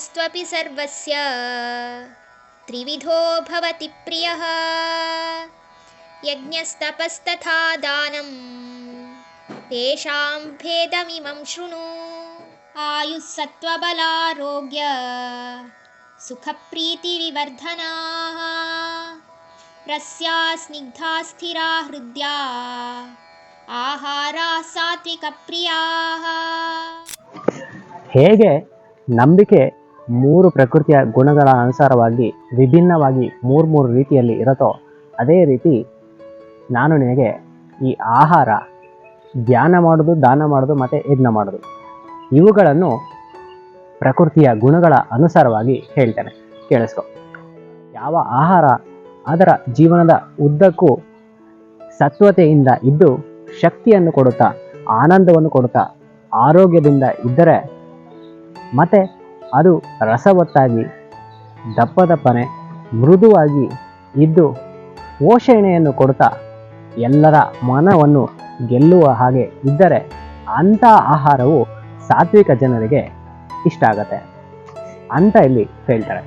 यज्ञस्त्वपि सर्वस्य त्रिविधो भवति प्रियः यज्ञस्तपस्तथा दानं तेषां भेदमिमं शृणु आयुः सत्त्वबलारोग्य सुखप्रीतिविवर्धनाः रस्या स्निग्धा स्थिरा हृद्या आहारा सात्विकप्रियाः. ಹೇಗೆ ನಂಬಿಕೆ ಮೂರು ಪ್ರಕೃತಿಯ ಗುಣಗಳ ಅನುಸಾರವಾಗಿ ವಿಭಿನ್ನವಾಗಿ ಮೂರು ರೀತಿಯಲ್ಲಿ ಇರುತ್ತೋ ಅದೇ ರೀತಿ ನಾನು ನಿನಗೆ ಈ ಆಹಾರ, ಧ್ಯಾನ ಮಾಡೋದು, ದಾನ ಮಾಡೋದು ಮತ್ತು ಯಜ್ಞ ಮಾಡೋದು ಇವುಗಳನ್ನು ಪ್ರಕೃತಿಯ ಗುಣಗಳ ಅನುಸಾರವಾಗಿ ಹೇಳ್ತೇನೆ, ಕೇಳಿಸ್ಕೊ. ಯಾವ ಆಹಾರ ಅದರ ಜೀವನದ ಉದ್ದಕ್ಕೂ ಸತ್ವತೆಯಿಂದ ಇದ್ದು ಶಕ್ತಿಯನ್ನು ಕೊಡುತ್ತಾ, ಆನಂದವನ್ನು ಕೊಡುತ್ತಾ, ಆರೋಗ್ಯದಿಂದ ಇದ್ದರೆ ಮತ್ತು ಅದು ರಸವತ್ತಾಗಿ ದಪ್ಪನೆ ಮೃದುವಾಗಿ ಇದ್ದು ಪೋಷಣೆಯನ್ನು ಕೊಡುತ್ತಾ ಎಲ್ಲರ ಮನವನ್ನು ಗೆಲ್ಲುವ ಹಾಗೆ ಇದ್ದರೆ ಅಂಥ ಆಹಾರವು ಸಾತ್ವಿಕ ಜನರಿಗೆ ಇಷ್ಟ ಆಗತ್ತೆ ಅಂತ ಇಲ್ಲಿ ಹೇಳ್ತಾರೆ.